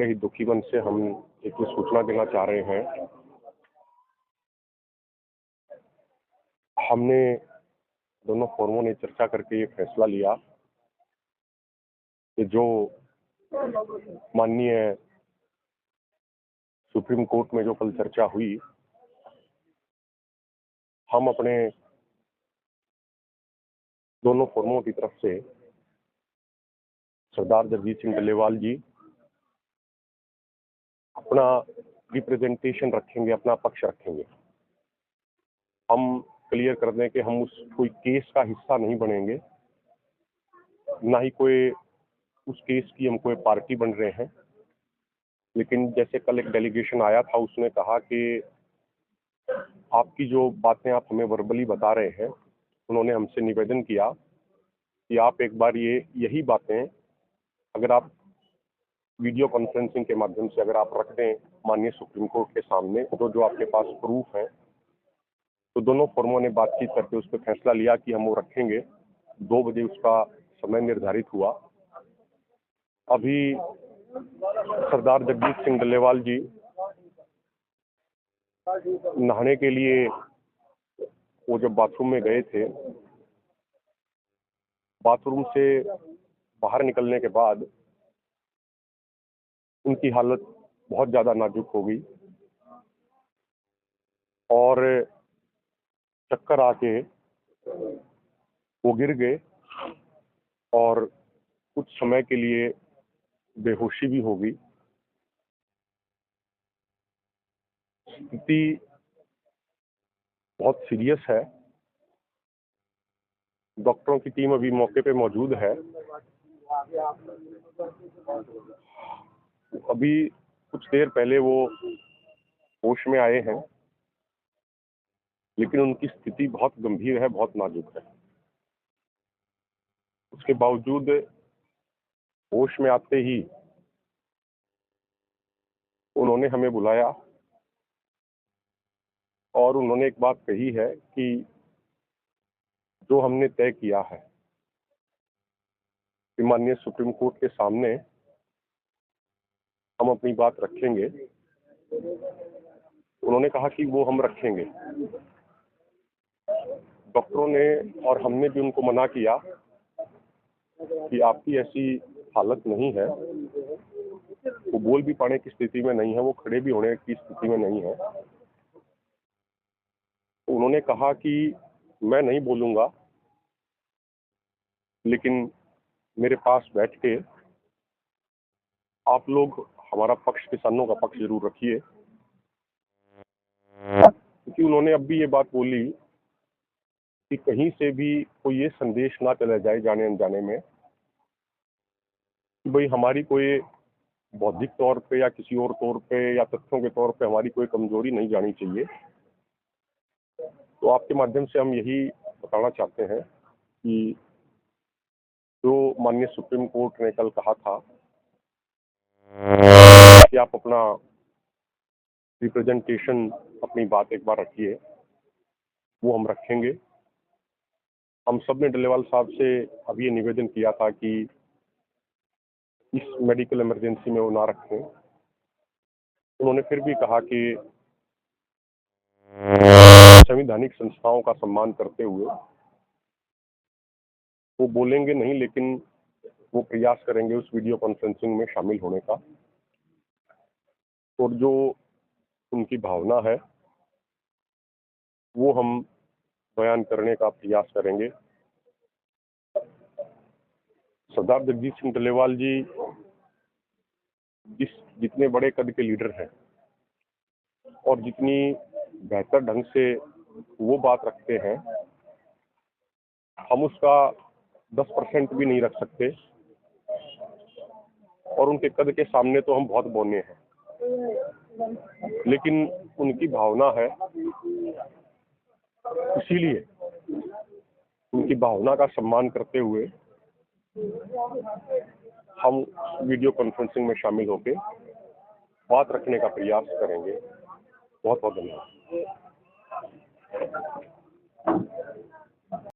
बड़े ही दुखी मन से हम एक ये सूचना देना चाह रहे हैं। हमने दोनों फोरमों ने चर्चा करके ये फैसला लिया कि जो माननीय सुप्रीम कोर्ट में जो कल चर्चा हुई, हम अपने दोनों फोरमों की तरफ से सरदार जगजीत सिंह डल्लेवाल जी अपना रिप्रेजेंटेशन रखेंगे, अपना पक्ष रखेंगे। हम क्लियर कर दें कि हम उस कोई केस का हिस्सा नहीं बनेंगे, ना ही कोई उस केस की हम कोई पार्टी बन रहे हैं। लेकिन जैसे कल एक डेलीगेशन आया था, उसने कहा कि आपकी जो बातें आप हमें वर्बली बता रहे हैं, उन्होंने हमसे निवेदन किया कि आप एक बार यही बातें अगर आप वीडियो कॉन्फ्रेंसिंग के माध्यम से अगर आप रख दें माननीय सुप्रीम कोर्ट के सामने, तो जो आपके पास प्रूफ है। तो दोनों फोरमों ने बातचीत करके उस पर फैसला लिया कि हम वो रखेंगे। 2 बजे उसका समय निर्धारित हुआ। अभी सरदार जगजीत सिंह डल्लेवाल जी नहाने के लिए वो जब बाथरूम में गए थे, बाथरूम से बाहर निकलने के बाद उनकी हालत बहुत ज़्यादा नाजुक हो गई और चक्कर आके वो गिर गए और कुछ समय के लिए बेहोशी भी हो गई। स्थिति बहुत सीरियस है। डॉक्टरों की टीम अभी मौके पे मौजूद है। अभी कुछ देर पहले वो होश में आए हैं, लेकिन उनकी स्थिति बहुत गंभीर है, बहुत नाजुक है। उसके बावजूद होश में आते ही उन्होंने हमें बुलाया और उन्होंने एक बात कही है कि जो हमने तय किया है कि माननीय सुप्रीम कोर्ट के सामने हम अपनी बात रखेंगे। उन्होंने कहा कि वो हम रखेंगे। डॉक्टरों ने और हमने भी उनको मना किया कि आपकी ऐसी हालत नहीं है, वो बोल भी पाने की स्थिति में नहीं है, वो खड़े भी होने की स्थिति में नहीं है। उन्होंने कहा कि मैं नहीं बोलूंगा, लेकिन मेरे पास बैठ के आप लोग हमारा पक्ष, किसानों का पक्ष जरूर रखिए। क्योंकि उन्होंने अब भी ये बात बोली कि कहीं से भी कोई ये संदेश ना चला जाए जाने अनजाने में कि भाई हमारी कोई बौद्धिक तौर पे या किसी और तौर पे या तथ्यों के तौर पे हमारी कोई कमजोरी नहीं जानी चाहिए। तो आपके माध्यम से हम यही बताना चाहते हैं कि जो माननीय सुप्रीम कोर्ट ने कल कहा था कि आप अपना रिप्रेजेंटेशन, अपनी बात एक बार रखिए, वो हम रखेंगे। हम सब ने डल्लेवाल साहब से अभी ये निवेदन किया था कि इस मेडिकल इमरजेंसी में वो ना रखें। उन्होंने फिर भी कहा कि संवैधानिक संस्थाओं का सम्मान करते हुए वो बोलेंगे नहीं, लेकिन वो प्रयास करेंगे उस वीडियो कॉन्फ्रेंसिंग में शामिल होने का। और जो उनकी भावना है वो हम बयान करने का प्रयास करेंगे। सरदार जगजीत सिंह डल्लेवाल जी जितने बड़े कद के लीडर हैं और जितनी बेहतर ढंग से वो बात रखते हैं, हम उसका 10% भी नहीं रख सकते। और उनके कद के सामने तो हम बहुत बौने हैं, लेकिन उनकी भावना है, इसीलिए उनकी भावना का सम्मान करते हुए हम वीडियो कॉन्फ्रेंसिंग में शामिल होकर बात रखने का प्रयास करेंगे। बहुत बहुत धन्यवाद।